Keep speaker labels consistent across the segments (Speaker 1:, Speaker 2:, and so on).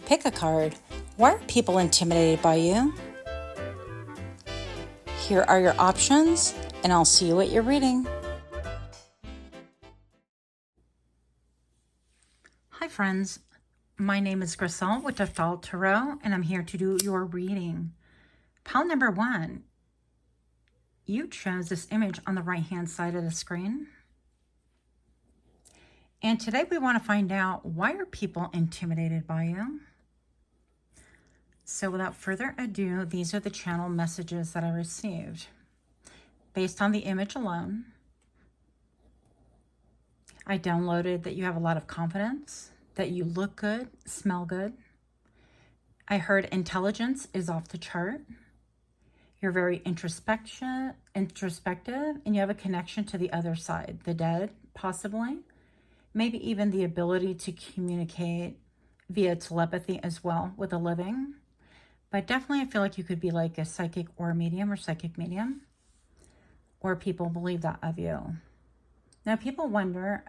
Speaker 1: Pick a card. Why are people intimidated by you? Here are your options, and I'll see you at your reading. Hi friends, my name is Grisel with Toughdolltarot, and I'm here to do your reading. Pile number 1. You chose this image on the right-hand side of the screen. And today we want to find out, why are people intimidated by you? So without further ado, these are the channel messages that I received. Based on the image alone, I downloaded that you have a lot of confidence, that you look good, smell good. I heard intelligence is off the chart. You're very introspective, and you have a connection to the other side, the dead, possibly. Maybe even the ability to communicate via telepathy as well with the living. But definitely I feel like you could be like a psychic or medium or psychic medium, or people believe that of you. Now people wonder,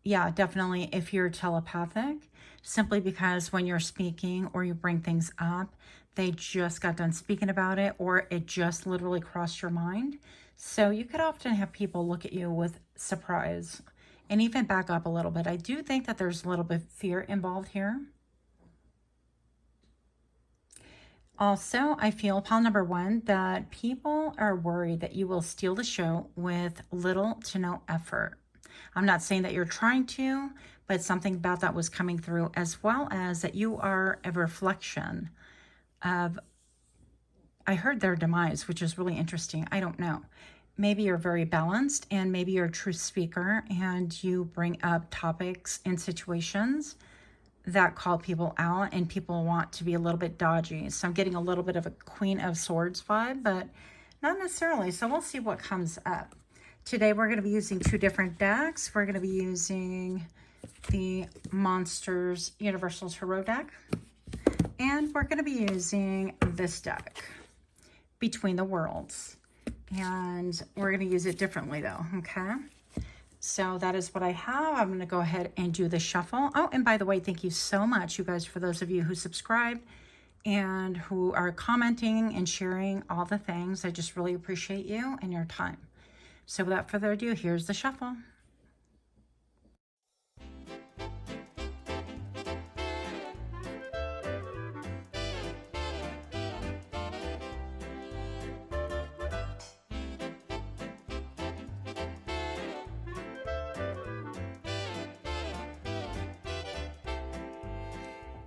Speaker 1: yeah, definitely if you're telepathic, simply because when you're speaking or you bring things up, they just got done speaking about it, or it just literally crossed your mind. So you could often have people look at you with surprise and even back up a little bit. I do think that there's a little bit of fear involved here. Also, I feel, pile number 1, that people are worried that you will steal the show with little to no effort. I'm not saying that you're trying to, but something about that was coming through, as well as that you are a reflection of, I heard their demise, which is really interesting. I don't know. Maybe you're very balanced, and maybe you're a true speaker, and you bring up topics and situations that call people out, and people want to be a little bit dodgy. So I'm getting a little bit of a Queen of Swords vibe, but not necessarily. So we'll see what comes up. Today we're going to be using 2 different decks. We're going to be using the Monsters Universal Tarot deck, and we're going to be using this deck, Between the Worlds. And we're going to use it differently though, okay? So that is what I have. I'm going to go ahead and do the shuffle. Oh, and by the way, thank you so much, you guys, for those of you who subscribed and who are commenting and sharing all the things. I just really appreciate you and your time. So without further ado, here's the shuffle.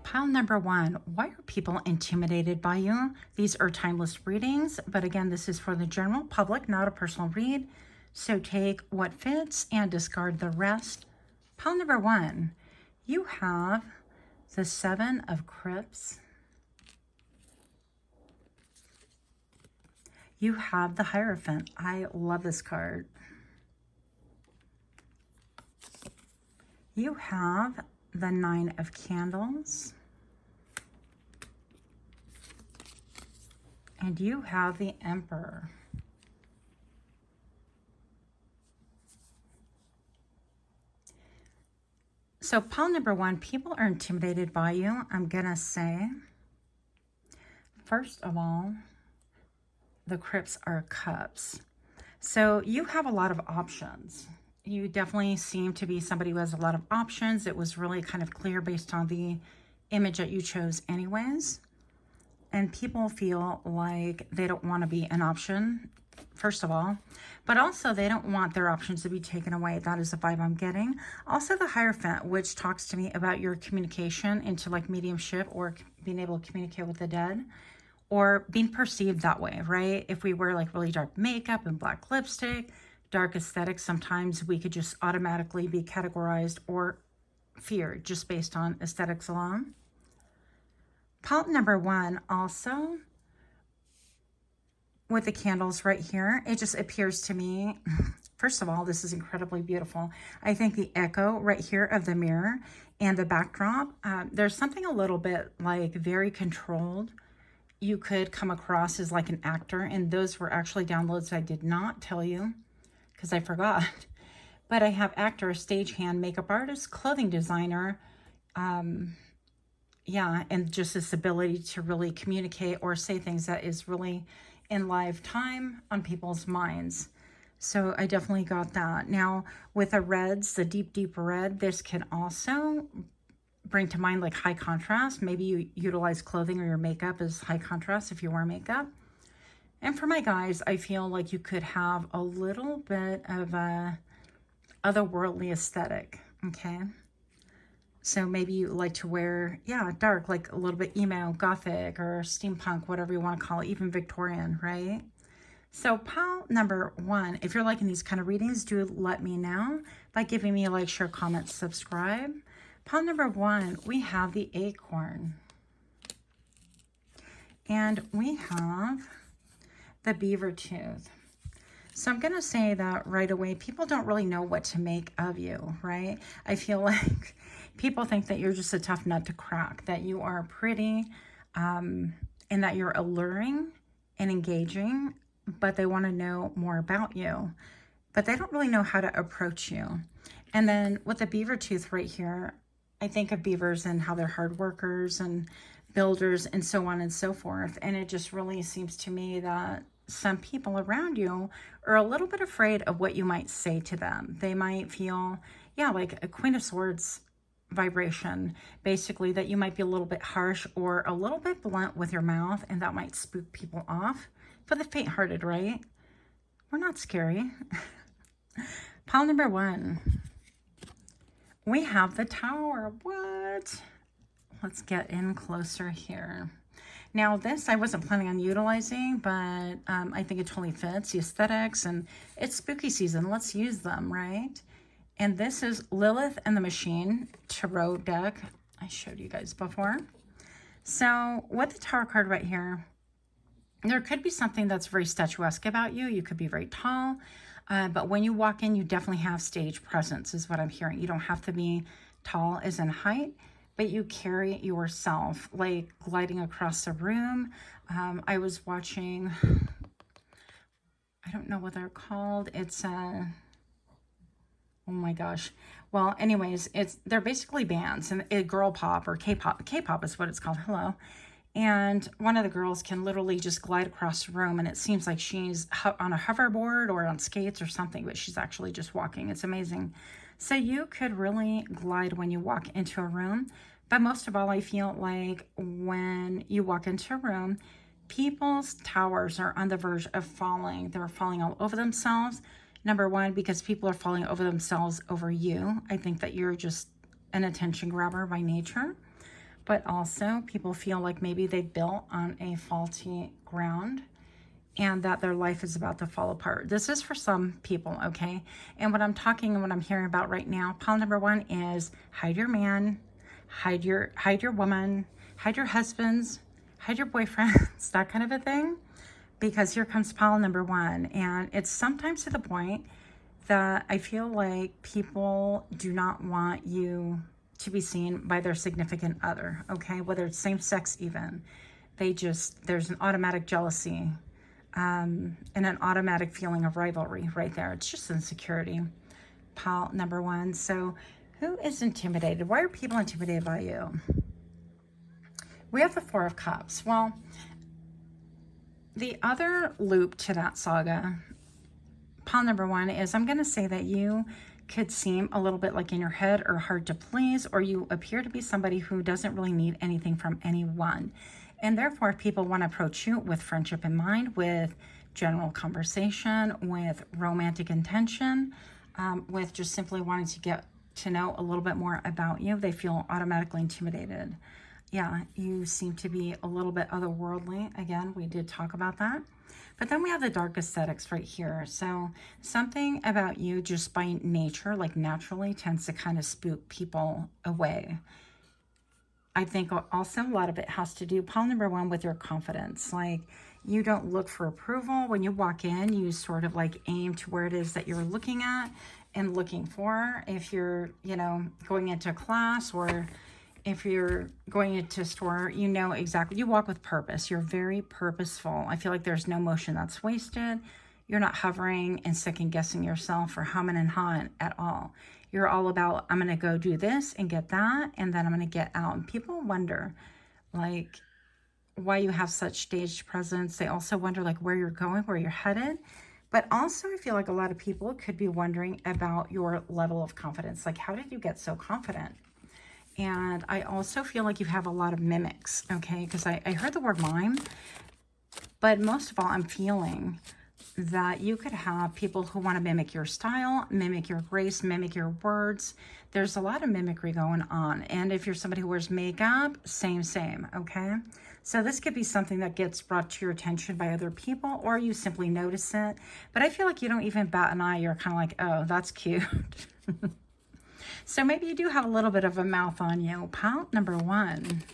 Speaker 1: Pile number 1, why are people intimidated by you? These are timeless readings, but again, this is for the general public, not a personal read. So take what fits and discard the rest. Pile number 1, you have the 7 of Cups. You have the Hierophant. I love this card. You have the 9 of Candles. And you have the Emperor. So pile number 1, people are intimidated by you. I'm going to say, first of all, the Cups are Cups. So you have a lot of options. You definitely seem to be somebody who has a lot of options. It was really kind of clear based on the image that you chose anyways. And people feel like they don't want to be an option, first of all, but also they don't want their options to be taken away. That is the vibe I'm getting. Also the Hierophant, which talks to me about your communication into like mediumship, or being able to communicate with the dead, or being perceived that way, right? If we wear like really dark makeup and black lipstick, dark aesthetics, sometimes we could just automatically be categorized or feared just based on aesthetics alone. Pile number 1 also, with the candles right here, it just appears to me, first of all, this is incredibly beautiful. I think the echo right here of the mirror and the backdrop, there's something a little bit like very controlled. You could come across as like an actor, and those were actually downloads I did not tell you because I forgot. But I have actor, stagehand, makeup artist, clothing designer, yeah, and just this ability to really communicate or say things that is really in live time on people's minds. So I definitely got that. Now, with the reds, the deep, deep red, this can also bring to mind like high contrast. Maybe you utilize clothing or your makeup as high contrast if you wear makeup. And for my guys, I feel like you could have a little bit of a otherworldly aesthetic, okay? So maybe you like to wear, yeah, dark, like a little bit emo, gothic, or steampunk, whatever you want to call it, even Victorian, right? So pile number one, if you're liking these kind of readings, do let me know by giving me a like, share, comment, subscribe. Pile number one, we have the acorn. And we have the beaver tooth. So I'm going to say that right away, people don't really know what to make of you, right? I feel like people think that you're just a tough nut to crack, that you are pretty, and that you're alluring and engaging, but they want to know more about you, but they don't really know how to approach you. And then with the beaver tooth right here, I think of beavers and how they're hard workers and builders and so on and so forth. And it just really seems to me that some people around you are a little bit afraid of what you might say to them. They might feel, yeah, like a Queen of Swords vibration, basically, that you might be a little bit harsh or a little bit blunt with your mouth, and that might spook people off. For the faint-hearted, right? We're not scary. Pile number one, we have the Tower. What? Let's get in closer here. Now this I wasn't planning on utilizing, but I think it totally fits the aesthetics, and it's spooky season. Let's use them, right? And this is Lilith and the Machine Tarot deck. I showed you guys before. So with the Tower card right here, there could be something that's very statuesque about you. You could be very tall, but when you walk in, you definitely have stage presence is what I'm hearing. You don't have to be tall as in height, but you carry yourself like gliding across the room. I was watching, I don't know what they're called. It's oh my gosh. Well, anyways, they're basically bands, and girl pop or K-pop. K-pop is what it's called. Hello. And one of the girls can literally just glide across the room, and it seems like she's on a hoverboard or on skates or something, but she's actually just walking. It's amazing. So you could really glide when you walk into a room. But most of all, I feel like when you walk into a room, people's towers are on the verge of falling. They're falling all over themselves. Number one, because people are falling over themselves over you. I think that you're just an attention grabber by nature. But also people feel like maybe they built on a faulty ground and that their life is about to fall apart. This is for some people, okay? And what I'm talking and what I'm hearing about right now, pile number one is hide your man, hide your woman, hide your husbands, hide your boyfriends, that kind of a thing. Because here comes pile number one. And it's sometimes to the point that I feel like people do not want you to be seen by their significant other, okay? Whether it's same sex even. There's an automatic jealousy and an automatic feeling of rivalry right there. It's just insecurity. Pile number one. So who is intimidated? Why are people intimidated by you? We have the Four of Cups. Well, the other loop to that saga, pile number one, is I'm going to say that you could seem a little bit like in your head or hard to please, or you appear to be somebody who doesn't really need anything from anyone. And therefore, if people want to approach you with friendship in mind, with general conversation, with romantic intention, with just simply wanting to get to know a little bit more about you, they feel automatically intimidated. Yeah, you seem to be a little bit otherworldly. Again, we did talk about that. But then we have the dark aesthetics right here. So something about you just by nature, like naturally, tends to kind of spook people away. I think also a lot of it has to do, pile number one, with your confidence. Like, you don't look for approval. When you walk in, you sort of like aim to where it is that you're looking at and looking for. If you're, going into class, or if you're going into a store, you know exactly. You walk with purpose. You're very purposeful. I feel like there's no motion that's wasted. You're not hovering and second guessing yourself or humming and hawing at all. You're all about, I'm going to go do this and get that, and then I'm going to get out. And people wonder, like, why you have such staged presence. They also wonder, like, where you're going, where you're headed. But also, I feel like a lot of people could be wondering about your level of confidence. Like, how did you get so confident? And I also feel like you have a lot of mimics, okay? Because I heard the word mime, but most of all, I'm feeling that you could have people who want to mimic your style, mimic your grace, mimic your words. There's a lot of mimicry going on. And if you're somebody who wears makeup, same, okay? So this could be something that gets brought to your attention by other people, or you simply notice it. But I feel like you don't even bat an eye. You're kind of like, oh, that's cute. So maybe you do have a little bit of a mouth on you. Pile number 1.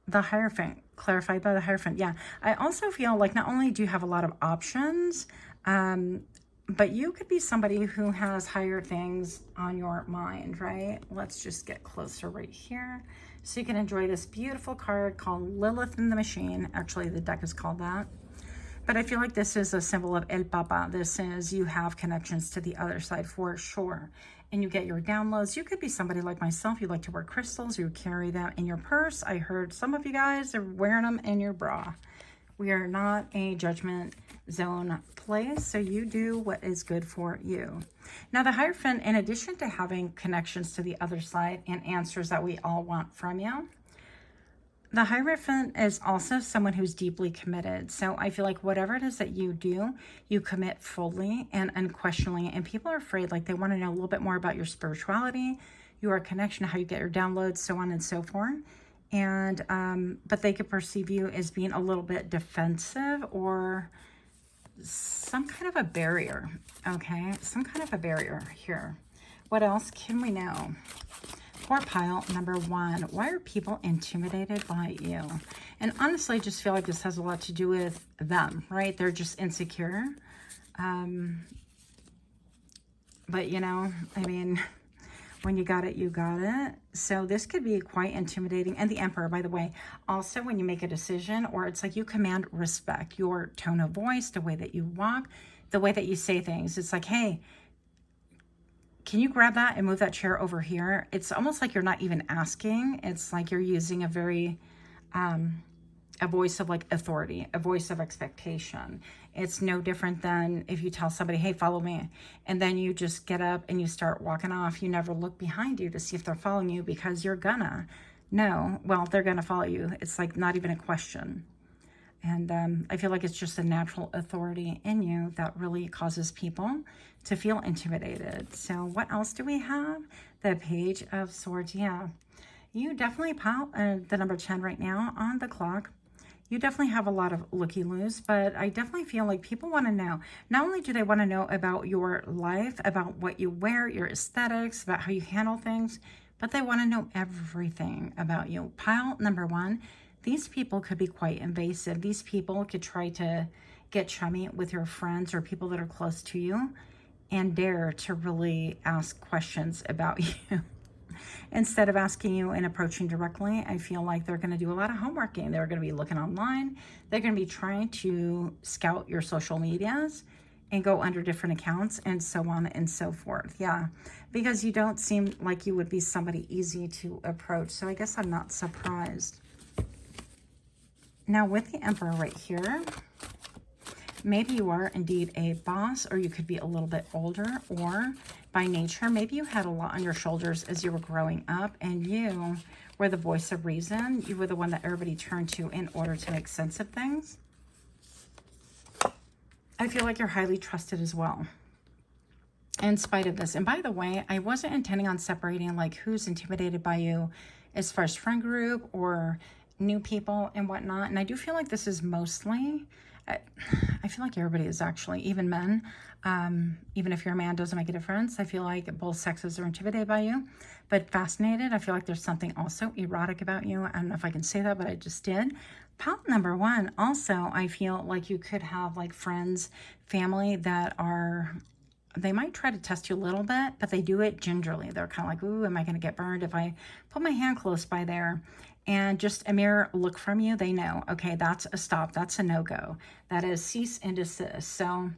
Speaker 1: The Hierophant, clarified by the Hierophant. Yeah, I also feel like not only do you have a lot of options, but you could be somebody who has higher things on your mind, right? Let's just get closer right here so you can enjoy this beautiful card called Lilith in the Machine. Actually, the deck is called that. But I feel like this is a symbol of El Papa. This is you have connections to the other side for sure. And you get your downloads. You could be somebody like myself. You like to wear crystals. You carry them in your purse. I heard some of you guys are wearing them in your bra. We are not a judgment zone place, so you do what is good for you. Now, the Hierophant, in addition to having connections to the other side and answers that we all want from you, the Hierophant is also someone who's deeply committed. So I feel like whatever it is that you do, you commit fully and unquestioningly. And people are afraid, like they want to know a little bit more about your spirituality, your connection, how you get your downloads, so on and so forth. And but they could perceive you as being a little bit defensive or some kind of a barrier. Okay, some kind of a barrier here. What else can we know? For pile number 1, why are people intimidated by you? And honestly, I just feel like this has a lot to do with them, right? They're just insecure. But, you know, I mean, when you got it, you got it. So this could be quite intimidating. And the Emperor, by the way, also when you make a decision, or it's like you command respect, your tone of voice, the way that you walk, the way that you say things. It's like, hey, can you grab that and move that chair over here? It's almost like you're not even asking. It's like you're using a very, a voice of like authority, a voice of expectation. It's no different than if you tell somebody, hey, follow me. And then you just get up and you start walking off. You never look behind you to see if they're following you because you're gonna. No, well, they're gonna follow you. It's like not even a question. And I feel like it's just a natural authority in you that really causes people to feel intimidated. So what else do we have? The Page of Swords. Yeah, you definitely pile the number 10 right now on the clock. You definitely have a lot of looky-loos, but I definitely feel like people want to know. Not only do they want to know about your life, about what you wear, your aesthetics, about how you handle things, but they want to know everything about you. Pile number 1. These people could be quite invasive. These people could try to get chummy with your friends or people that are close to you and dare to really ask questions about you. Instead of asking you and approaching directly, I feel like they're going to do a lot of homeworking. They're going to be looking online. They're going to be trying to scout your social medias and go under different accounts and so on and so forth. Yeah, because you don't seem like you would be somebody easy to approach. So I guess I'm not surprised. Now, with the Emperor right here, maybe you are indeed a boss, or you could be a little bit older, or by nature, maybe you had a lot on your shoulders as you were growing up, and you were the voice of reason. You were the one that everybody turned to in order to make sense of things. I feel like you're highly trusted as well, in spite of this. And by the way, I wasn't intending on separating like who's intimidated by you as far as friend group or new people and whatnot. And I do feel like this is mostly, I feel like everybody is actually, even men, even if you're a man, doesn't make a difference. I feel like both sexes are intimidated by you, but fascinated. I feel like there's something also erotic about you. I don't know if I can say that, but I just did. Pile number 1, also, I feel like you could have like friends, family that are, they might try to test you a little bit, but they do it gingerly. They're kind of like, ooh, am I going to get burned if I put my hand close by there? And just a mere look from you, they know, okay, that's a stop. That's a no-go. That is cease and desist. So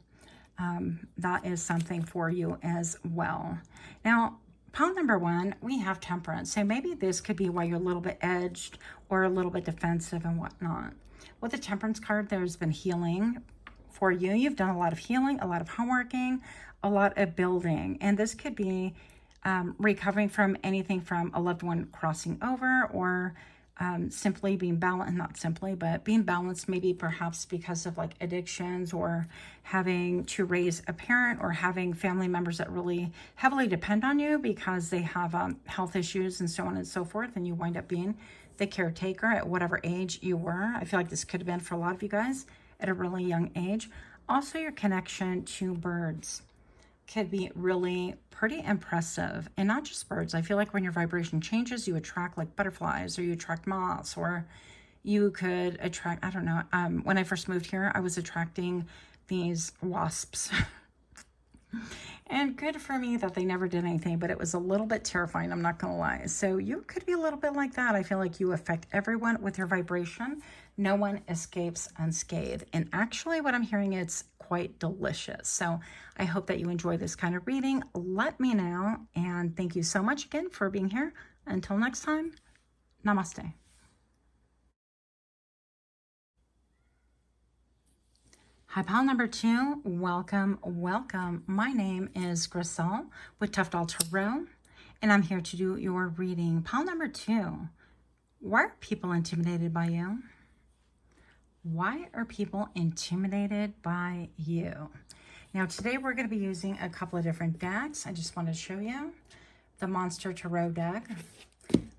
Speaker 1: that is something for you as well. Now, pile number one, we have temperance. So maybe this could be why you're a little bit edged or a little bit defensive and whatnot. With the temperance card, there's been healing for you. You've done a lot of healing, a lot of homeworking, a lot of building. And this could be recovering from anything from a loved one crossing over, or simply being balanced, not simply, but being balanced, maybe perhaps because of like addictions, or having to raise a parent, or having family members that really heavily depend on you because they have health issues and so on and so forth, and you wind up being the caretaker at whatever age you were. I feel like this could have been for a lot of you guys at a really young age. Also, your connection to birds could be really pretty impressive. And not just birds. I feel like when your vibration changes, you attract like butterflies, or you attract moths, or you could attract, I don't know. When I first moved here, I was attracting these wasps. And good for me that they never did anything, but it was a little bit terrifying, I'm not going to lie. So you could be a little bit like that. I feel like you affect everyone with your vibration. No one escapes unscathed. And actually what I'm hearing, it's quite delicious. So I hope that you enjoy this kind of reading. Let me know. And thank you so much again for being here. Until next time, namaste. Hi, pile number two. Welcome, welcome. My name is Grisel with Toughdolltarot, and I'm here to do your reading. Pile number two. Why are people intimidated by you? Why are people intimidated by you? Now, today we're going to be using a couple of different decks. I just wanted to show you the Monster Tarot deck.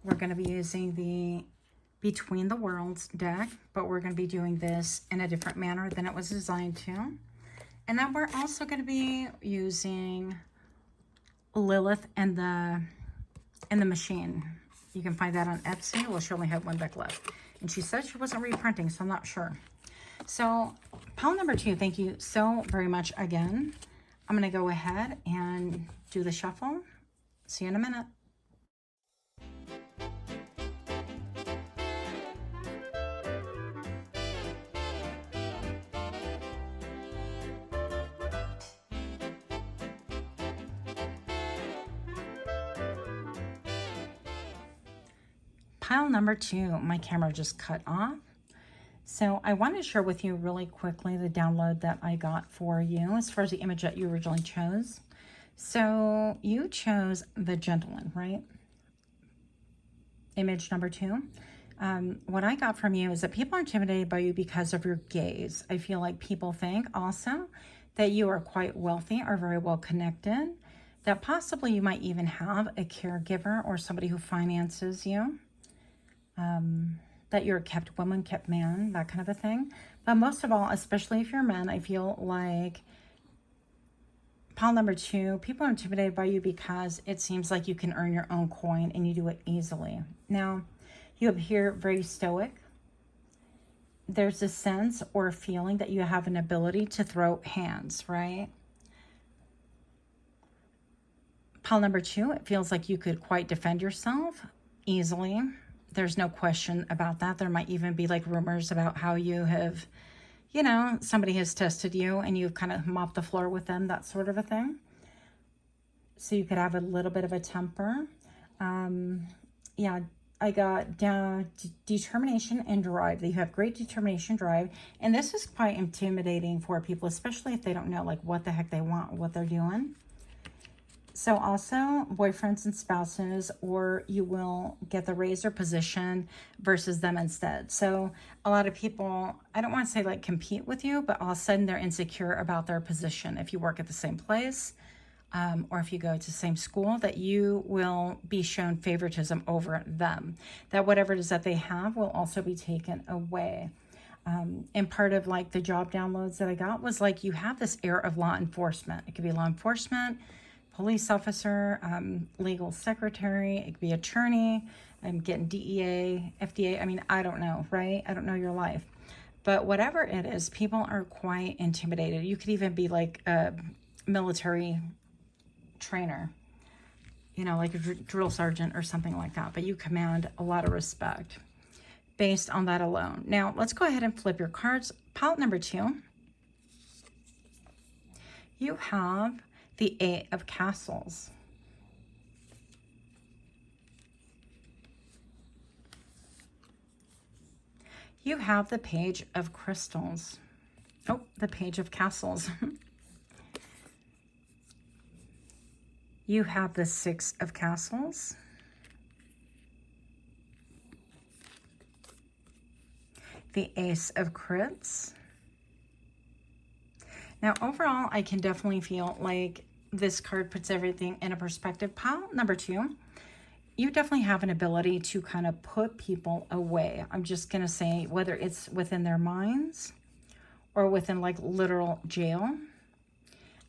Speaker 1: We're going to be using the Between the Worlds deck, but we're going to be doing this in a different manner than it was designed to. And then we're also going to be using Lilith and the Machine. You can find that on Etsy. Well, she only had one deck left, and she said she wasn't reprinting, so I'm not sure. So pile number two, thank you so very much again. I'm going to go ahead and do the shuffle. See you in a minute. Pile number two, my camera just cut off. So I want to share with you really quickly the download that I got for you as far as the image that you originally chose. So you chose the Gentleman, right? Image number two. What I got from you is that people are intimidated by you because of your gaze. I feel like people think also that you are quite wealthy or very well connected, that possibly you might even have a caregiver or somebody who finances you. That you're a kept woman, kept man, that kind of a thing. But most of all, especially if you're a man, I feel like pile number two, people are intimidated by you because it seems like you can earn your own coin and you do it easily. Now, you appear very stoic. There's a sense or a feeling that you have an ability to throw hands, right? Pile number two, it feels like you could quite defend yourself easily. There's no question about that. There might even be like rumors about how you have, you know, somebody has tested you and you've kind of mopped the floor with them, that sort of a thing. So you could have a little bit of a temper. Yeah, I got determination and drive. You have great determination, drive. And this is quite intimidating for people, especially if they don't know like what the heck they want, what they're doing. So also boyfriends and spouses, or you will get the raiser position versus them instead. So a lot of people, I don't want to say like compete with you, but all of a sudden they're insecure about their position. If you work at the same place, or if you go to the same school, that you will be shown favoritism over them. That whatever it is that they have will also be taken away. And part of like the job downloads that I got was like you have this air of law enforcement. It could be law enforcement, police officer, legal secretary, it could be attorney, I'm getting DEA, FDA, I mean, I don't know, right? I don't know your life. But whatever it is, people are quite intimidated. You could even be like a military trainer, you know, like a drill sergeant or something like that. But you command a lot of respect based on that alone. Now, let's go ahead and flip your cards. Pile number two. You have the Eight of Castles. You have the Page of Crystals. Oh, the Page of Castles. You have the Six of Castles. The Ace of Crypts. Now, overall, I can definitely feel like this card puts everything in a perspective. Pile number 2, you definitely have an ability to kind of put people away. I'm just going to say whether it's within their minds or within like literal jail.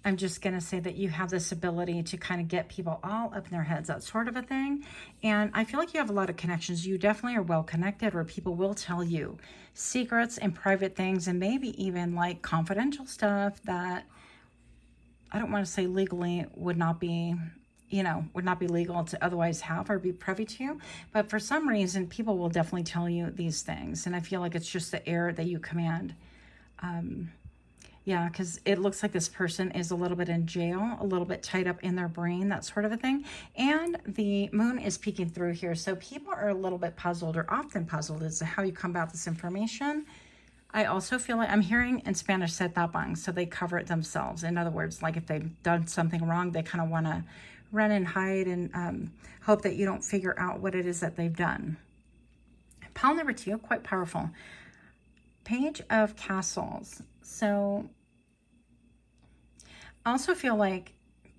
Speaker 1: I'm just going to say that you have this ability to kind of get people all up in their heads, that sort of a thing. And I feel like you have a lot of connections. You definitely are well connected, where people will tell you secrets and private things, and maybe even like confidential stuff that I don't want to say legally would not be, you know, would not be legal to otherwise have or be privy to. But for some reason, people will definitely tell you these things. And I feel like it's just the air that you command. Yeah, because it looks like this person is a little bit in jail, a little bit tied up in their brain, that sort of a thing. And the moon is peeking through here. So people are a little bit puzzled, or often puzzled, as to how you come about this information. I also feel like I'm hearing in Spanish, se tapan, so they cover it themselves. In other words, like if they've done something wrong, they kind of want to run and hide and hope that you don't figure out what it is that they've done. Pile number 2, quite powerful. Page of Castles. So I also feel like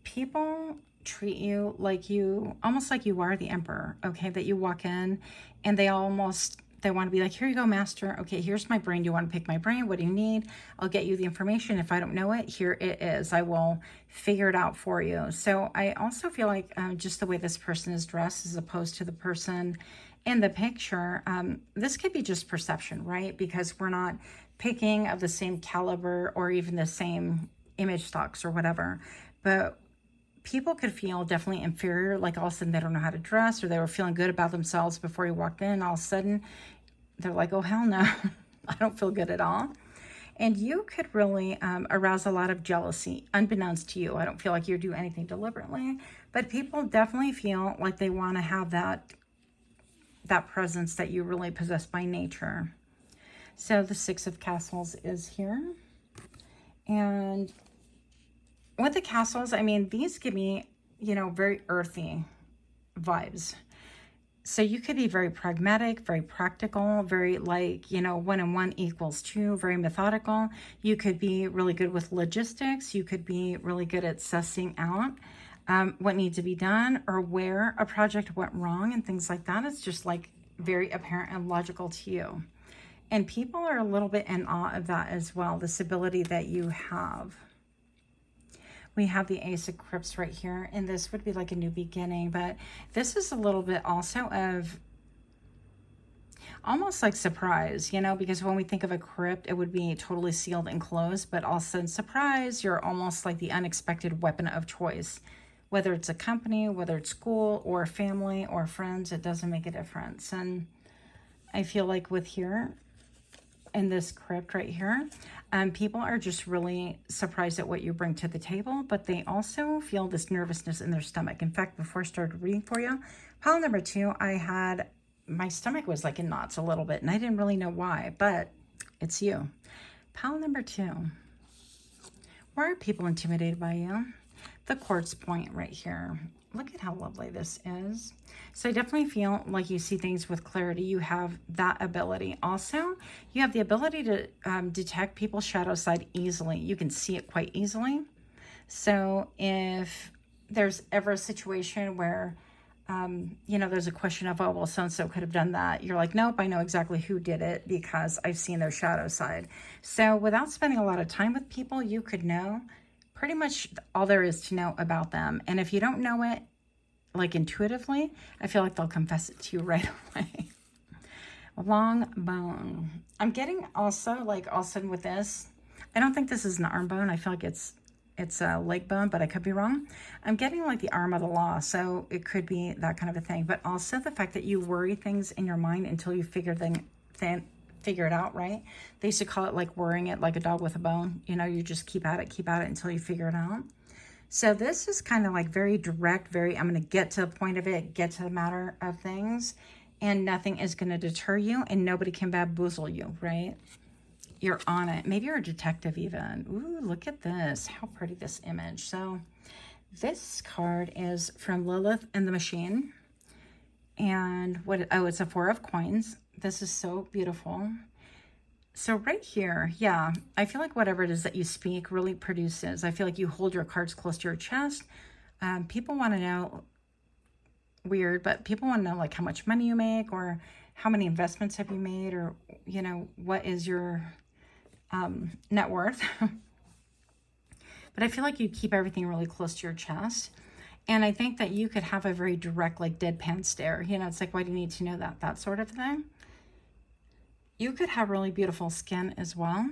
Speaker 1: people treat you like you, almost like you are the emperor, okay? That you walk in and they want to be like, here you go, master. Okay, here's my brain. You want to pick my brain? What do you need? I'll get you the information. If I don't know it, here it is. I will figure it out for you. So I also feel like just the way this person is dressed as opposed to the person in the picture, this could be just perception, right? Because we're not picking of the same caliber or even the same image stocks or whatever. But people could feel definitely inferior, like all of a sudden they don't know how to dress, or they were feeling good about themselves before you walked in, and all of a sudden they're like, oh, hell no, I don't feel good at all. And you could really arouse a lot of jealousy, unbeknownst to you. I don't feel like you do anything deliberately, but people definitely feel like they want to have that presence that you really possess by nature. So the Six of Castles is here. And with the castles, I mean, these give me, you know, very earthy vibes. So you could be very pragmatic, very practical, very like, you know, 1 and 1 equals 2, very methodical. You could be really good with logistics. You could be really good at sussing out what needs to be done or where a project went wrong and things like that. It's just like very apparent and logical to you. And people are a little bit in awe of that as well, this ability that you have. We have the Ace of Crypts right here, and this would be like a new beginning, but this is a little bit also of almost like surprise, you know, because when we think of a crypt, it would be totally sealed and closed, but all of a sudden, surprise, you're almost like the unexpected weapon of choice. Whether it's a company, whether it's school or family or friends, it doesn't make a difference. And I feel like with here, in this crypt right here, people are just really surprised at what you bring to the table, but they also feel this nervousness in their stomach. In fact, before I started reading for you, pile number 2, my stomach was like in knots a little bit, and I didn't really know why, but it's you. Pile number 2, why are people intimidated by you? The quartz point right here. Look at how lovely this is. So I definitely feel like you see things with clarity. You have that ability. Also, you have the ability to detect people's shadow side easily. You can see it quite easily. So if there's ever a situation where, you know, there's a question of, oh, well, so-and-so could have done that. You're like, nope, I know exactly who did it because I've seen their shadow side. So without spending a lot of time with people, you could know pretty much all there is to know about them. And if you don't know it, like intuitively, I feel like they'll confess it to you right away. Long bone. I'm getting also, like, all of a sudden with this, I don't think this is an arm bone. I feel like it's a leg bone, but I could be wrong. I'm getting like the arm of the law, so it could be that kind of a thing. But also the fact that you worry things in your mind until you figure figure it out, right? They used to call it like worrying it like a dog with a bone. You know, you just keep at it until you figure it out. So this is kind of like very direct, I'm going to get to the point of it, get to the matter of things, and nothing is going to deter you, and nobody can bamboozle you, right? You're on it. Maybe you're a detective even. Ooh, look at this. How pretty this image. So this card is from Lilith and the Machine. And it's a 4 of coins. This is so beautiful. So right here, yeah, I feel like whatever it is that you speak really produces. I feel like you hold your cards close to your chest. People want to know, weird, but people want to know like how much money you make, or how many investments have you made, or, you know, what is your net worth. But I feel like you keep everything really close to your chest. And I think that you could have a very direct, like deadpan stare. You know, it's like, why do you need to know that? That sort of thing. You could have really beautiful skin as well.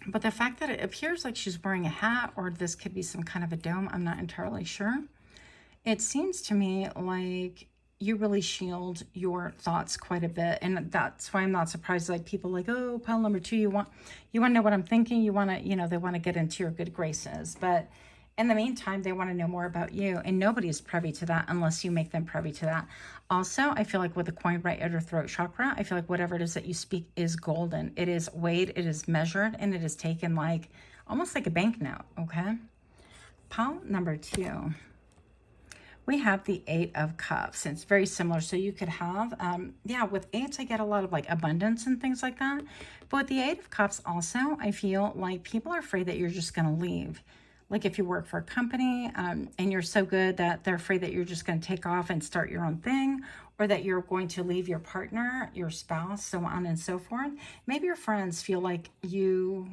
Speaker 1: But the fact that it appears like she's wearing a hat, or this could be some kind of a dome, I'm not entirely sure. It seems to me like you really shield your thoughts quite a bit. And that's why I'm not surprised. Like people like, oh, pile number 2, you want to know what I'm thinking. You want to, you know, they want to get into your good graces. But in the meantime, they want to know more about you, and nobody is privy to that unless you make them privy to that. Also, I feel like with the coin right at her throat chakra, I feel like whatever it is that you speak is golden. It is weighed, it is measured, and it is taken like, almost like a banknote, okay? Pile number 2. We have the 8 of Cups. It's very similar. So you could have, yeah, with 8s, I get a lot of like abundance and things like that. But with the 8 of Cups also, I feel like people are afraid that you're just going to leave. Like if you work for a company and you're so good that they're afraid that you're just going to take off and start your own thing, or that you're going to leave your partner, your spouse, so on and so forth. Maybe your friends feel like you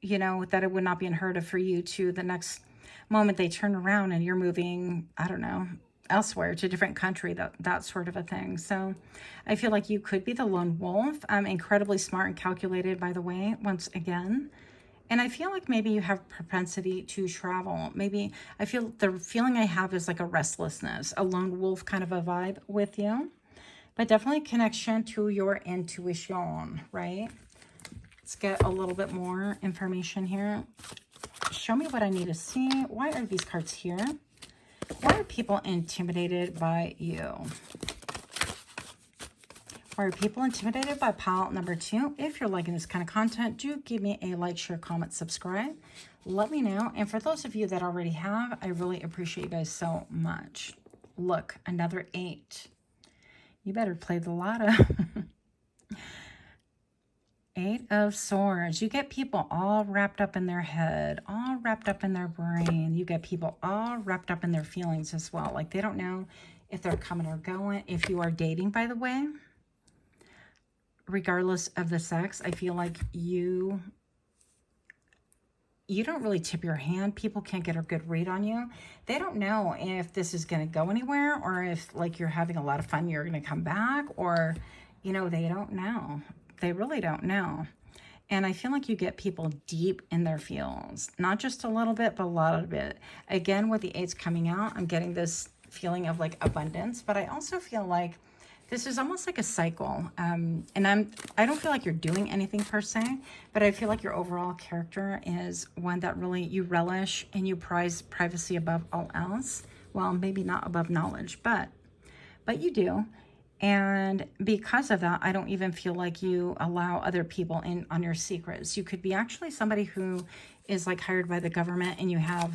Speaker 1: know, that it would not be unheard of for you to the next moment they turn around and you're moving, I don't know, elsewhere to a different country, that sort of a thing. So I feel like you could be the lone wolf. Incredibly smart and calculated, by the way, once again. And I feel like maybe you have propensity to travel. Maybe I feel the feeling I have is like a restlessness, a lone wolf kind of a vibe with you. But definitely connection to your intuition, right? Let's get a little bit more information here. Show me what I need to see. Why are these cards here? Why are people intimidated by you? Why are people intimidated by pile number 2? If you're liking this kind of content, do give me a like, share, comment, subscribe. Let me know. And for those of you that already have, I really appreciate you guys so much. Look, another 8. You better play the lotto. 8 of Swords. You get people all wrapped up in their head, all wrapped up in their brain. You get people all wrapped up in their feelings as well. Like they don't know if they're coming or going. If you are dating, by the way, regardless of the sex, I feel like you don't really tip your hand. People can't get a good read on you. They don't know if this is going to go anywhere, or if like you're having a lot of fun, you're going to come back, or, you know, they don't know. They really don't know. And I feel like you get people deep in their feels, not just a little bit, but a lot of it. Again, with the 8s coming out, I'm getting this feeling of like abundance, but I also feel like this is almost like a cycle. And I don't feel like you're doing anything per se, but I feel like your overall character is one that really you relish and you prize privacy above all else. Well, maybe not above knowledge, but you do. And because of that, I don't even feel like you allow other people in on your secrets. You could be actually somebody who is like hired by the government, and you have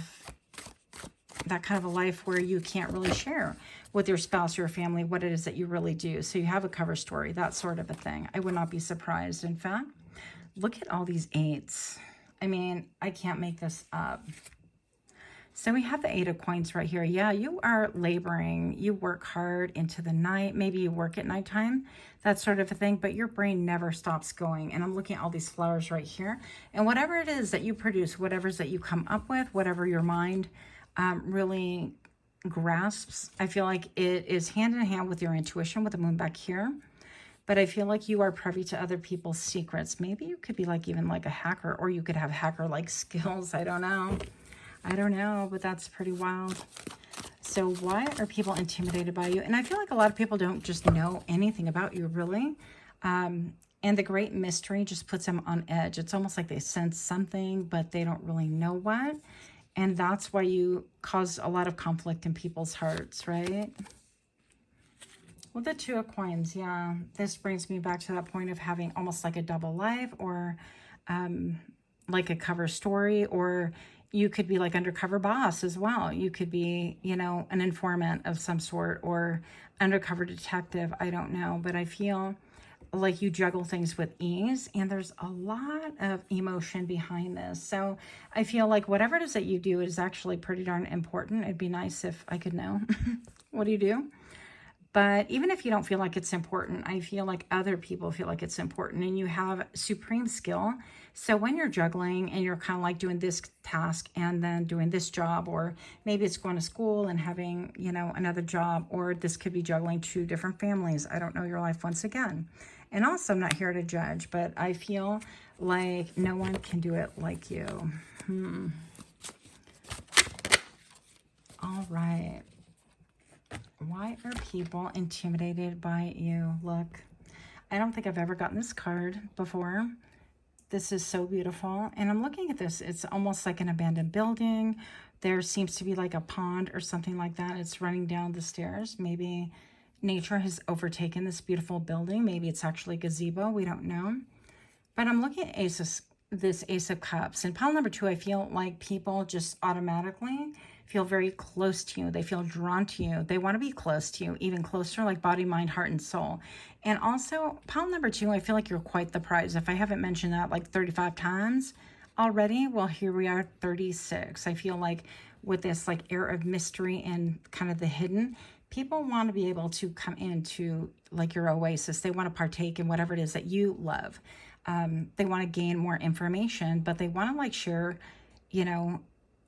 Speaker 1: that kind of a life where you can't really share with your spouse, your family, what it is that you really do. So you have a cover story, that sort of a thing. I would not be surprised. In fact, look at all these 8s. I mean, I can't make this up. So we have the 8 of Coins right here. Yeah, you are laboring. You work hard into the night. Maybe you work at nighttime, that sort of a thing, but your brain never stops going. And I'm looking at all these flowers right here. And whatever it is that you produce, whatever it is that you come up with, whatever your mind really grasps, I feel like it is hand in hand with your intuition with the moon back here. But I feel like you are privy to other people's secrets. Maybe you could be like even like a hacker, or you could have hacker-like skills. I don't know. I don't know, but that's pretty wild. So why are people intimidated by you? And I feel like a lot of people don't just know anything about you, really. And the great mystery just puts them on edge. It's almost like they sense something, but they don't really know what. And that's why you cause a lot of conflict in people's hearts, right? Well, the Two of Coins, yeah. This brings me back to that point of having almost like a double life, or like a cover story, or you could be like undercover boss as well. You could be, you know, an informant of some sort, or undercover detective. I don't know, but I feel like you juggle things with ease, and there's a lot of emotion behind this. So I feel like whatever it is that you do is actually pretty darn important. It'd be nice if I could know. What do you do? But even if you don't feel like it's important, I feel like other people feel like it's important, and you have supreme skill. So when you're juggling and you're kind of like doing this task and then doing this job, or maybe it's going to school and having, you know, another job, or this could be juggling 2 different families. I don't know your life once again. And also, I'm not here to judge, but I feel like no one can do it like you. All right. Why are people intimidated by you? Look, I don't think I've ever gotten this card before. This is so beautiful. And I'm looking at this. It's almost like an abandoned building. There seems to be like a pond or something like that. It's running down the stairs. Maybe nature has overtaken this beautiful building. Maybe it's actually a gazebo. We don't know. But I'm looking at this Ace of Cups. And pile number 2, I feel like people just automatically feel very close to you. They feel drawn to you. They want to be close to you, even closer, like body, mind, heart, and soul. And also, pile number 2, I feel like you're quite the prize. If I haven't mentioned that like 35 times already, well, here we are, 36. I feel like with this like air of mystery and kind of the hidden, people want to be able to come into like your oasis. They want to partake in whatever it is that you love. They want to gain more information, but they want to like share, you know,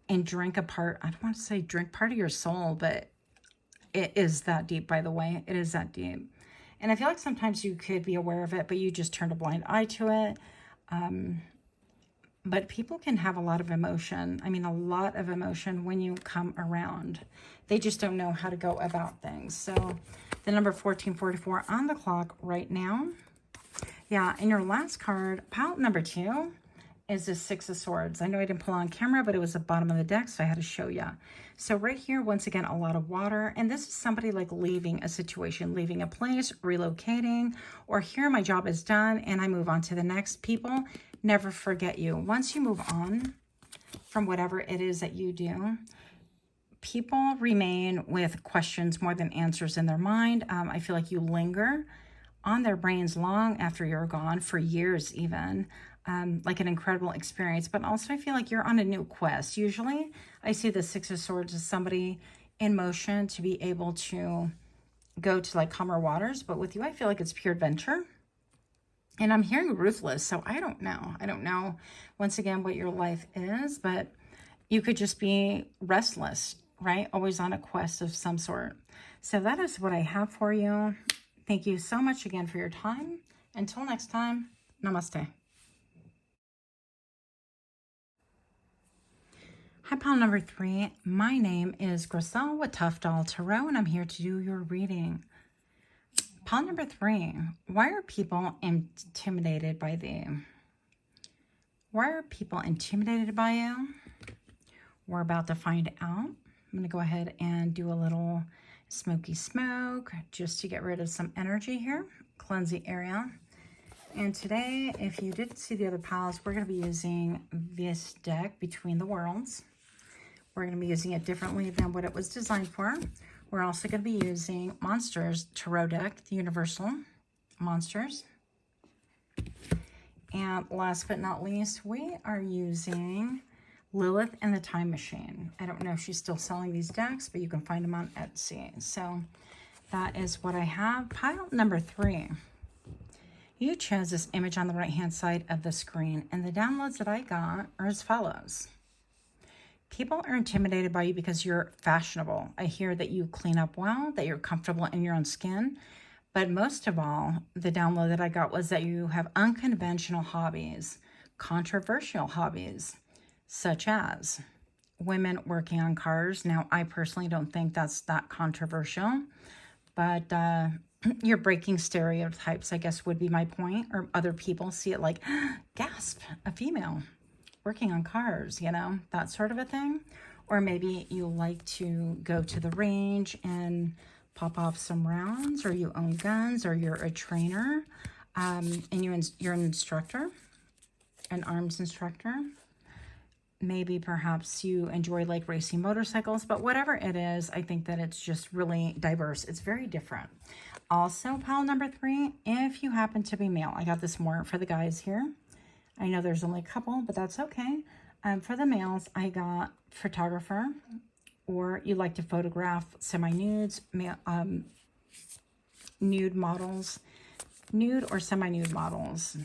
Speaker 1: and drink a part. I don't want to say drink part of your soul, but it is that deep, by the way. It is that deep. And I feel like sometimes you could be aware of it, but you just turned a blind eye to it. But people can have a lot of emotion. I mean, a lot of emotion when you come around. They just don't know how to go about things. So the number 1444 on the clock right now. Yeah, and your last card, pile number 2, is the 6 of Swords. I know I didn't pull on camera, but it was the bottom of the deck, so I had to show you. So right here, once again, a lot of water. And this is somebody like leaving a situation, leaving a place, relocating, or here my job is done and I move on to the next. People never forget you. Once you move on from whatever it is that you do, people remain with questions more than answers in their mind. I feel like you linger on their brains long after you're gone, for years even. Like an incredible experience. But also I feel like you're on a new quest. Usually I see the 6 of Swords as somebody in motion to be able to go to like calmer waters. But with you, I feel like it's pure adventure. And I'm hearing ruthless. So I don't know. I don't know, once again, what your life is. But you could just be restless, right? Always on a quest of some sort. So that is what I have for you. Thank you so much again for your time. Until next time, namaste. Hi, pile number 3. My name is Griselle with Toughdolltarot, and I'm here to do your reading. Pile number 3. Why are people intimidated by thee? Why are people intimidated by you? We're about to find out. I'm going to go ahead and do a little smoky smoke just to get rid of some energy here. Cleanse the area. And today, if you didn't see the other piles, we're going to be using this deck, Between the Worlds. We're going to be using it differently than what it was designed for. We're also going to be using Monsters Tarot deck, the Universal Monsters. And last but not least, we are using Lilith and the Time Machine. I don't know if she's still selling these decks, but you can find them on Etsy. So that is what I have. Pile number 3. You chose this image on the right-hand side of the screen, and the downloads that I got are as follows. People are intimidated by you because you're fashionable. I hear that you clean up well, that you're comfortable in your own skin. But most of all, the download that I got was that you have unconventional hobbies, controversial hobbies, such as women working on cars. Now, I personally don't think that's that controversial, but you're breaking stereotypes, I guess would be my point, or other people see it like, gasp, a female working on cars, you know, that sort of a thing. Or maybe you like to go to the range and pop off some rounds, or you own guns, or you're a trainer, and you're an instructor, an arms instructor. Maybe perhaps you enjoy like racing motorcycles, but whatever it is, I think that it's just really diverse. It's very different. Also, pile number 3, if you happen to be male, I got this more for the guys here. I know there's only a couple, but that's okay. For the males, I got photographer, or you like to photograph semi-nudes, nude models, nude or semi-nude models.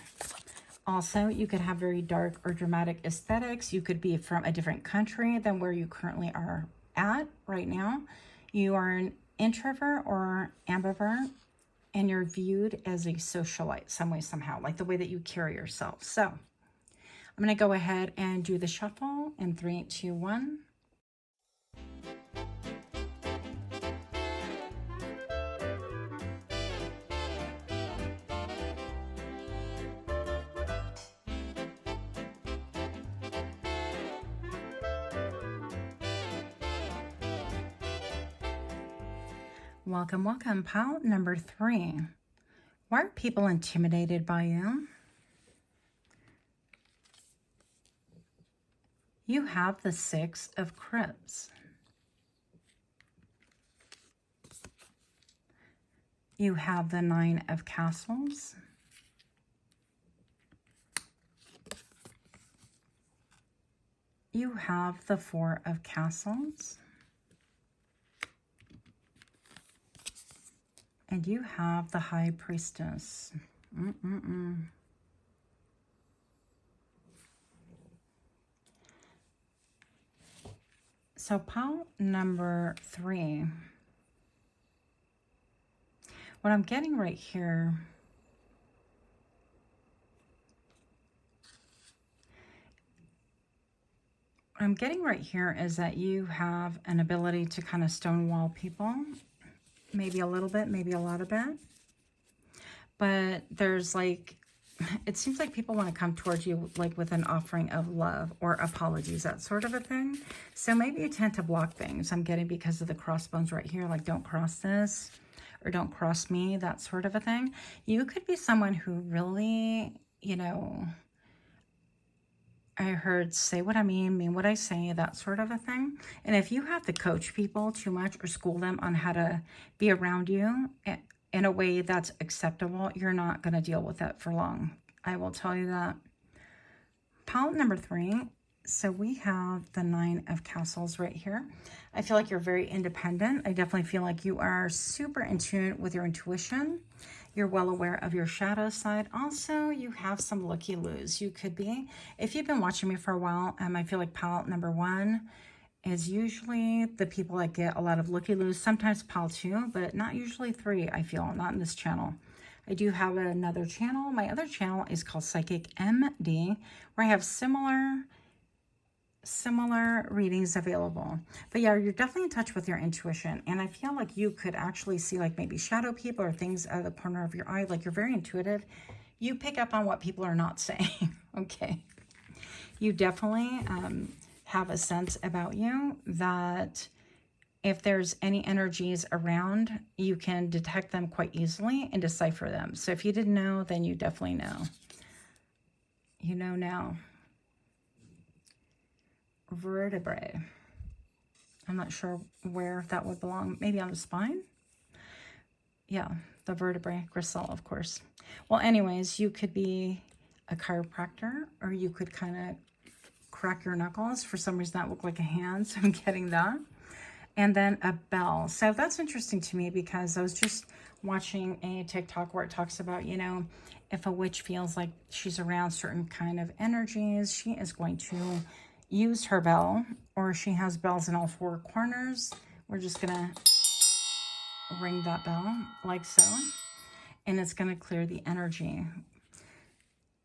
Speaker 1: Also, you could have very dark or dramatic aesthetics. You could be from a different country than where you currently are at right now. You are an introvert or ambivert, and you're viewed as a socialite some way, somehow, like the way that you carry yourself. So I'm going to go ahead and do the shuffle in 3, 2, 1. Welcome, welcome. Pile number 3. Why are people intimidated by you? You have the 6 of Cups. You have the 9 of Castles. You have the 4 of Castles. And you have the High Priestess. So pile number 3. What I'm getting right here, is that you have an ability to kind of stonewall people. Maybe a little bit, maybe a lot of bit. But there's like, it seems like people want to come towards you like with an offering of love or apologies, that sort of a thing. So maybe you tend to block things. I'm getting because of the crossbones right here, like don't cross this or don't cross me, that sort of a thing. You could be someone who really, you know, I heard say what I mean what I say, that sort of a thing. And if you have to coach people too much or school them on how to be around you in a way that's acceptable, you're not going to deal with that for long. I will tell you that. Pile number 3. So we have the 9 of Castles right here. I feel like you're very independent. I definitely feel like you are super in tune with your intuition. You're well aware of your shadow side. Also, you have some looky-loos. You could be, if you've been watching me for a while, I feel like pile number 1 is usually the people that get a lot of looky-loos. Sometimes pile 2, but not usually 3, I feel, not in this channel. I do have another channel. My other channel is called PsychicMD, where I have similar readings available. But yeah, you're definitely in touch with your intuition, and I feel like you could actually see like maybe shadow people or things out of the corner of your eye. Like you're very intuitive. You pick up on what people are not saying. Okay, you definitely have a sense about you that if there's any energies around, you can detect them quite easily and decipher them. So if you didn't know, then you definitely know. You know now. Vertebrae. I'm not sure where that would belong. Maybe on the spine? Yeah, the vertebrae, gristle, of course. Well, anyways, you could be a chiropractor, or you could kind of crack your knuckles. For some reason, that looked like a hand, so I'm getting that. And then a bell. So that's interesting to me because I was just watching a TikTok where it talks about, you know, if a witch feels like she's around certain kind of energies, she is going to use her bell, or she has bells in all 4 corners. We're just gonna ring that bell like so, and it's gonna clear the energy.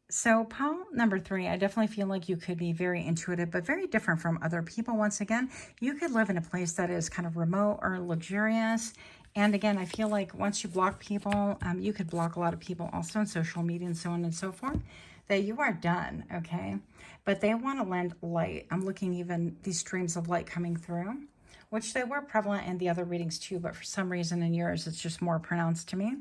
Speaker 1: So pile number 3, I definitely feel like you could be very intuitive, but very different from other people. Once again, you could live in a place that is kind of remote or luxurious, And again, I feel like once you block people, you could block a lot of people also on social media and so on and so forth, that you are done, okay? But they want to lend light. I'm looking even these streams of light coming through, which they were prevalent in the other readings too, but for some reason in yours, it's just more pronounced to me.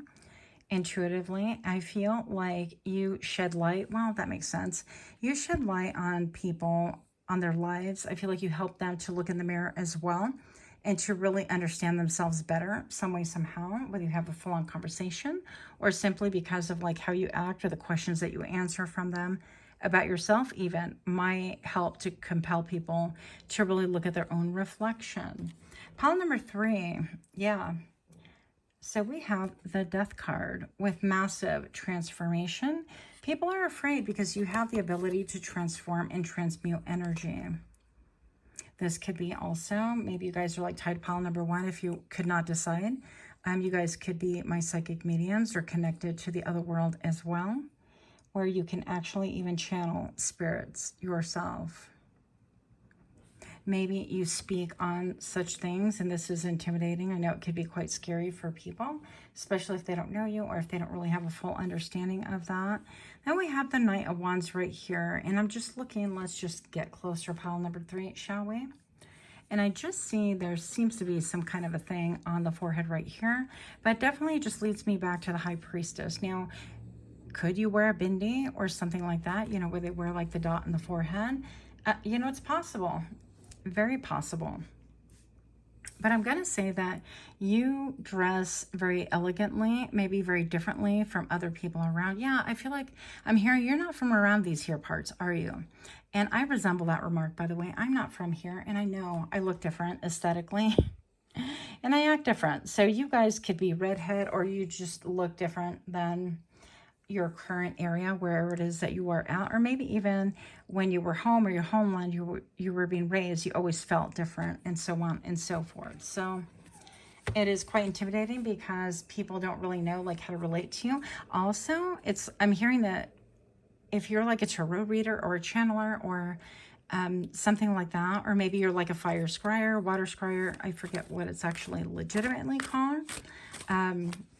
Speaker 1: Intuitively, I feel like you shed light. Well, that makes sense. You shed light on people, on their lives. I feel like you help them to look in the mirror as well and to really understand themselves better some way, somehow, whether you have a full-on conversation or simply because of like how you act or the questions that you answer from them about yourself even might help to compel people to really look at their own reflection. Pile number 3, yeah. So we have the Death card with massive transformation. People are afraid because you have the ability to transform and transmute energy. This could be also, maybe you guys are like tied pile number 1 if you could not decide. You guys could be my psychic mediums or connected to the other world as well, where you can actually even channel spirits yourself. Maybe you speak on such things, and this is intimidating. I know it could be quite scary for people, especially if they don't know you or if they don't really have a full understanding of that. Then we have the Knight of Wands right here, and I'm just looking, let's just get closer, pile number 3, shall we? And I just see there seems to be some kind of a thing on the forehead right here, but definitely just leads me back to the High Priestess. Now, could you wear a bindi or something like that, you know, where they wear like the dot in the forehead? You know, it's possible. Very possible. But I'm going to say that you dress very elegantly, maybe very differently from other people around. Yeah, I feel like I'm hearing you're not from around these here parts, are you? And I resemble that remark, by the way. I'm not from here, and I know I look different aesthetically, and I act different. So you guys could be redhead, or you just look different than your current area, wherever it is that you are at, or maybe even when you were home or your homeland, you were being raised, you always felt different, and so on and so forth. So it is quite intimidating because people don't really know like how to relate to you. Also, I'm hearing that if you're like a tarot reader or a channeler or something like that, or maybe you're like a fire scryer, water scryer, I forget what it's actually legitimately called.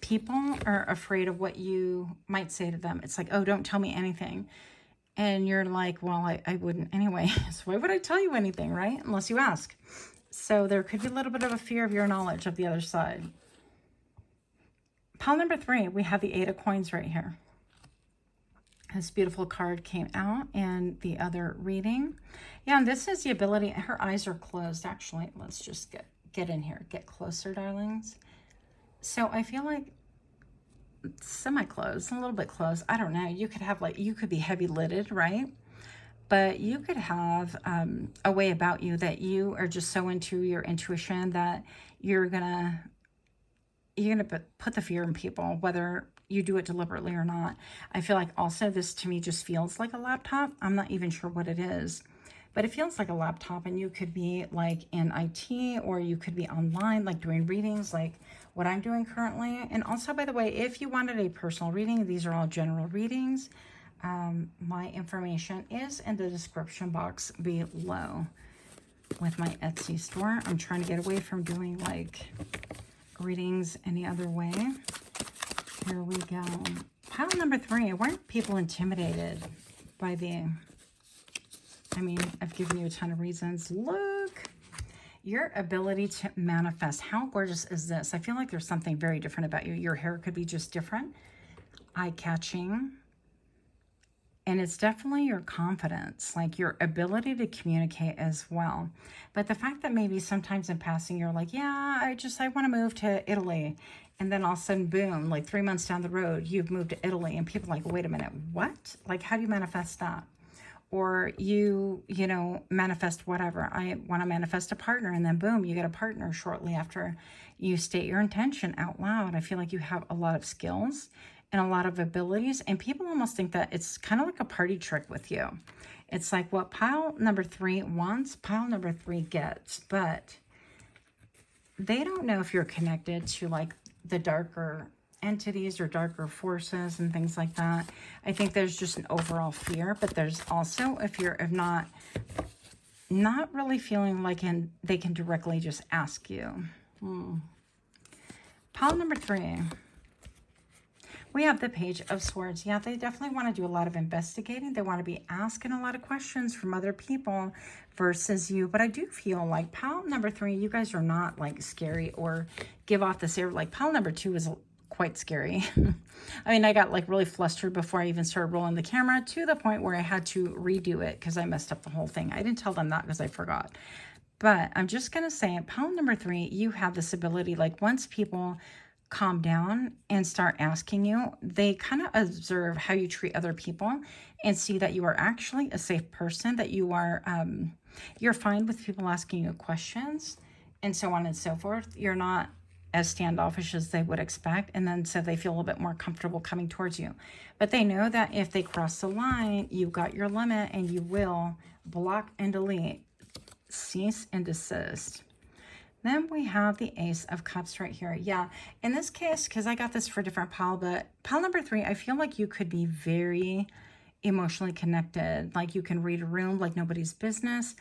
Speaker 1: People are afraid of what you might say to them. It's like, oh, don't tell me anything. And you're like, well, I wouldn't anyway. So why would I tell you anything, right? Unless you ask. So there could be a little bit of a fear of your knowledge of the other side. Pile number 3, we have the 8 of Coins right here. This beautiful card came out in the other reading. Yeah, and this is the ability, her eyes are closed, actually. Let's just get in here. Get closer, darlings. So I feel like semi-closed, a little bit closed. I don't know. You could have like, you could be heavy-lidded, right? But you could have a way about you that you are just so into your intuition that you're gonna put the fear in people, whether you do it deliberately or not. I feel like also this to me just feels like a laptop. I'm not even sure what it is, but it feels like a laptop, and you could be like in IT, or you could be online, like doing readings like what I'm doing currently. And also, by the way, if you wanted a personal reading, these are all general readings. My information is in the description box below with my Etsy store. I'm trying to get away from doing like readings any other way. Here we go. Pile number 3. Weren't people intimidated by I mean, I've given you a ton of reasons. Look, your ability to manifest. How gorgeous is this? I feel like there's something very different about you. Your hair could be just different, eye-catching. And it's definitely your confidence, like your ability to communicate as well. But the fact that maybe sometimes in passing, you're like, yeah, I want to move to Italy. And then all of a sudden, boom, like 3 months down the road, you've moved to Italy. And people are like, wait a minute, what? Like, how do you manifest that? Or you know, manifest whatever. I want to manifest a partner. And then boom, you get a partner shortly after you state your intention out loud. I feel like you have a lot of skills and a lot of abilities, and people almost think that it's kind of like a party trick with you. It's like what pile number 3 wants, pile number 3 gets, but they don't know if you're connected to like the darker entities or darker forces and things like that. I think there's just an overall fear, but there's also a fear of not really feeling like they can directly just ask you. Pile number 3. We have the Page of Swords. Yeah, they definitely want to do a lot of investigating. They want to be asking a lot of questions from other people versus you. But I do feel like pile number 3, you guys are not like scary or give off this air. Like pile number 2 is quite scary. I mean, I got like really flustered before I even started rolling the camera to the point where I had to redo it because I messed up the whole thing. I didn't tell them that because I forgot. But I'm just going to say pile number 3, you have this ability, like once people calm down and start asking you, they kind of observe how you treat other people and see that you are actually a safe person, that you are, you're fine with people asking you questions and so on and so forth. You're not as standoffish as they would expect. And then so they feel a little bit more comfortable coming towards you. But they know that if they cross the line, you got your limit and you will block and delete, cease and desist. Then we have the Ace of Cups right here. Yeah, in this case, because I got this for a different pile, but pile number 3, I feel like you could be very emotionally connected. Like you can read a room like nobody's business.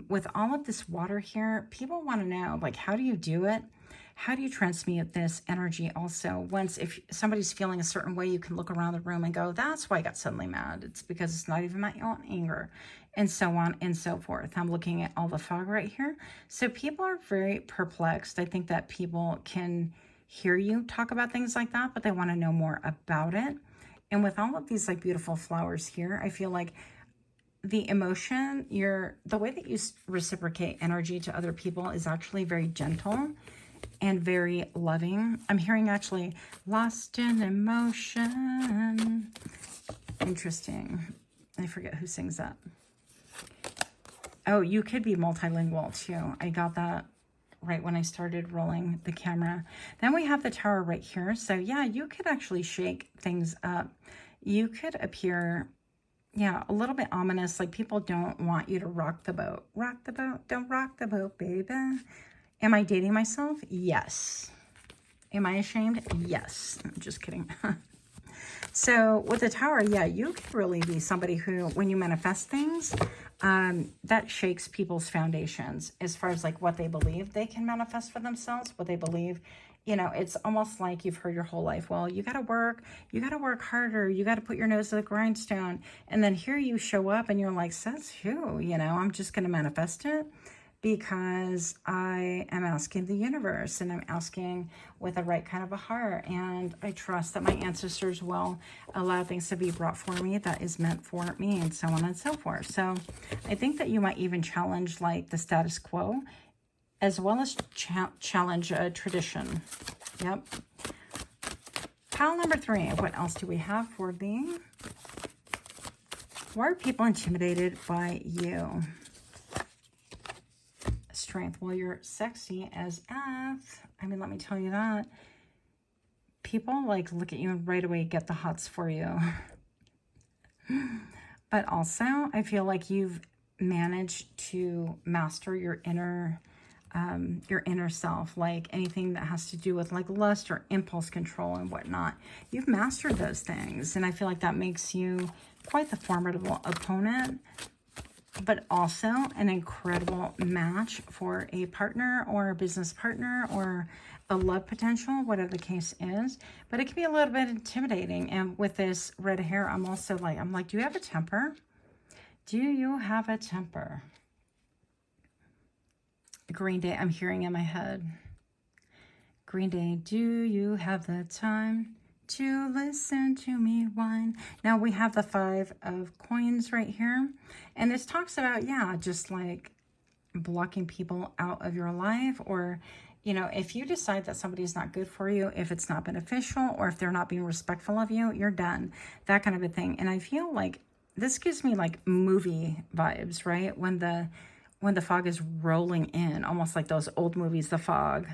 Speaker 1: With all of this water here, people want to know, like, how do you do it? How do you transmute this energy also? Once, if somebody's feeling a certain way, you can look around the room and go, that's why I got suddenly mad. It's because it's not even my own anger, and so on and so forth. I'm looking at all the fog right here. So people are very perplexed. I think that people can hear you talk about things like that, but they want to know more about it. And with all of these like beautiful flowers here, I feel like the emotion, the way that you reciprocate energy to other people is actually very gentle and very loving. I'm hearing actually lost in emotion. Interesting. I forget who sings that. Oh, you could be multilingual too. I got that right when I started rolling the camera. Then we have the Tower right here. So yeah, you could actually shake things up. You could appear, yeah, a little bit ominous. Like people don't want you to rock the boat. Rock the boat. Don't rock the boat, baby. Am I dating myself? Yes. Am I ashamed? Yes. I'm just kidding. So with the Tower, yeah, you could really be somebody who, when you manifest things, that shakes people's foundations as far as like what they believe they can manifest for themselves, what they believe. You know, it's almost like you've heard your whole life, well, you got to work harder. You got to put your nose to the grindstone. And then here you show up and you're like, says who? You know, I'm just going to manifest it. Because I am asking the universe and I'm asking with the right kind of a heart. And I trust that my ancestors will allow things to be brought for me that is meant for me and so on and so forth. So I think that you might even challenge like the status quo as well as challenge a tradition. Yep. Pile number 3. What else do we have for the... Why are people intimidated by you? Strength. Well, you're sexy as F. I mean, let me tell you that. People like look at you and right away get the hots for you. But also, I feel like you've managed to master your inner self, like anything that has to do with like lust or impulse control and whatnot. You've mastered those things, and I feel like that makes you quite the formidable opponent, but also an incredible match for a partner or a business partner or a love potential, whatever the case is. But it can be a little bit intimidating. And with this red hair, I'm like, do you have a temper? Do you have a temper? Green Day, I'm hearing in my head. Green Day, do you have the time to listen to me whine? Now we have the 5 of coins right here. And this talks about, yeah, just like blocking people out of your life, or, you know, if you decide that somebody's not good for you, if it's not beneficial, or if they're not being respectful of you, you're done. That kind of a thing. And I feel like this gives me like movie vibes, right? When the fog is rolling in, almost like those old movies, The Fog,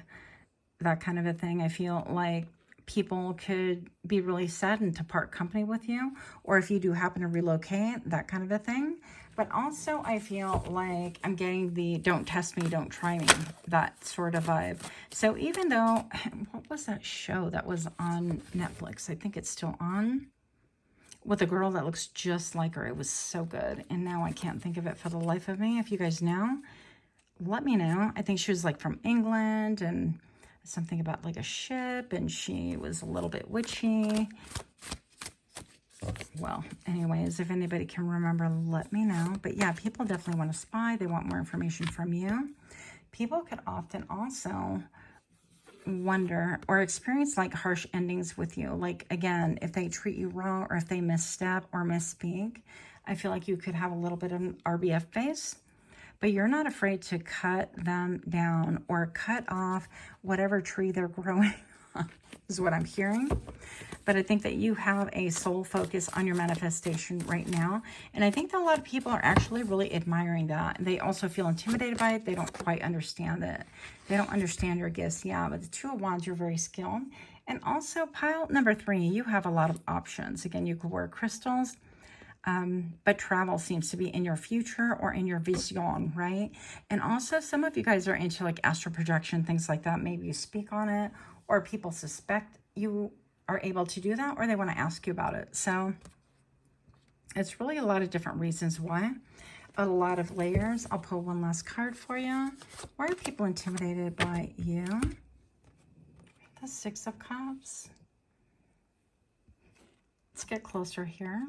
Speaker 1: that kind of a thing. I feel like people could be really saddened to part company with you, or if you do happen to relocate, that kind of a thing. But also I feel like I'm getting the don't test me, don't try me, that sort of vibe. So even though, what was that show that was on Netflix? I think it's still on, with a girl that looks just like her. It was so good. And now I can't think of it for the life of me. If you guys know, let me know. I think she was like from England, and something about like a ship, and she was a little bit witchy. Well, anyways, if anybody can remember, let me know. But yeah, people definitely want to spy. They want more information from you. People could often also wonder or experience like harsh endings with you. Like, again, if they treat you wrong or if they misstep or misspeak, I feel like you could have a little bit of an RBF face. But you're not afraid to cut them down or cut off whatever tree they're growing on, is what I'm hearing. But I think that you have a soul focus on your manifestation right now. And I think that a lot of people are actually really admiring that. They also feel intimidated by it. They don't quite understand it. They don't understand your gifts. Yeah, but the Two of Wands, you're very skilled. And also pile number 3, you have a lot of options. Again, you could wear crystals. But travel seems to be in your future or in your vision, right? And also some of you guys are into like astral projection, things like that. Maybe you speak on it, or people suspect you are able to do that, or they want to ask you about it. So it's really a lot of different reasons why. A lot of layers. I'll pull one last card for you. Why are people intimidated by you? The Six of Cups. Let's get closer here.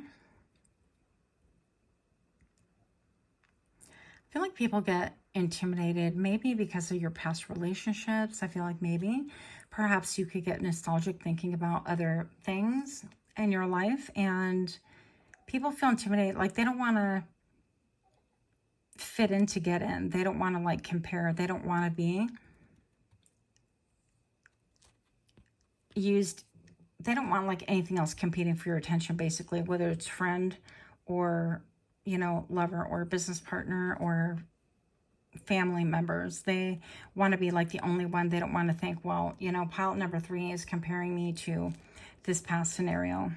Speaker 1: I feel like people get intimidated maybe because of your past relationships. I feel like maybe perhaps you could get nostalgic thinking about other things in your life, and people feel intimidated. Like they don't want to fit in to get in. They don't want to like compare. They don't want to be used. They don't want like anything else competing for your attention, basically, whether it's friend or, you know, lover or business partner or family members. They want to be like the only one. They don't want to think, well, you know, pile number 3 is comparing me to this past scenario.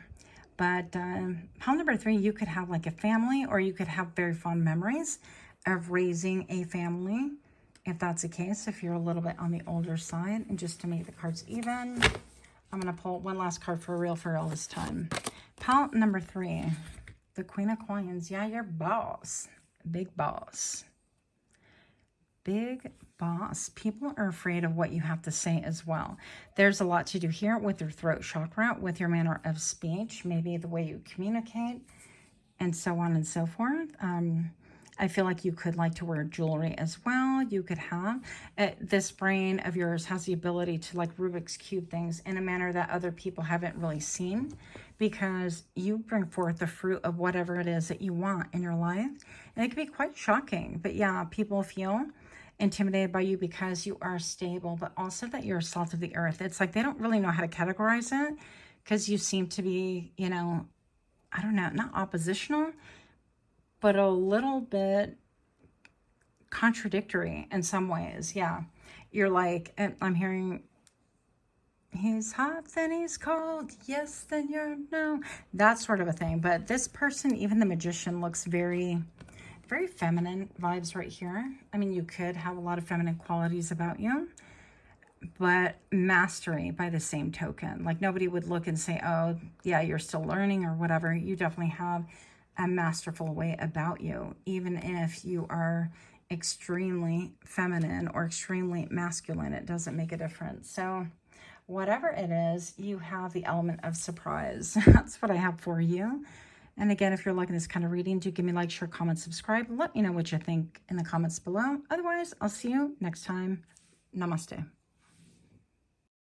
Speaker 1: But pile number 3, you could have like a family, or you could have very fond memories of raising a family, if that's the case, if you're a little bit on the older side. And just to make the cards even, I'm going to pull one last card for real this time. Pile number 3, the Queen of Coins. Yeah, your boss. Big boss. Big boss. People are afraid of what you have to say as well. There's a lot to do here with your throat chakra, with your manner of speech, maybe the way you communicate, and so on and so forth. I feel like you could like to wear jewelry as well. You could have, this brain of yours has the ability to like Rubik's Cube things in a manner that other people haven't really seen, because you bring forth the fruit of whatever it is that you want in your life. And it can be quite shocking. But yeah, people feel intimidated by you because you are stable, but also that you're salt of the earth. It's like they don't really know how to categorize it, because you seem to be, you know, I don't know, not oppositional, but a little bit contradictory in some ways. Yeah, you're like, I'm hearing, he's hot, then he's cold, yes, then you're no, that sort of a thing. But this person, even the Magician, looks very feminine vibes right here. I mean, you could have a lot of feminine qualities about you, but mastery by the same token. Like nobody would look and say, oh yeah, you're still learning or whatever. You definitely have a masterful way about you, even if you are extremely feminine or extremely masculine. It doesn't make a difference. So whatever it is, you have the element of surprise. That's what I have for you. And again, if you're liking this kind of reading, do give me a like, share, comment, subscribe. Let me know what you think in the comments below. Otherwise, I'll see you next time. Namaste.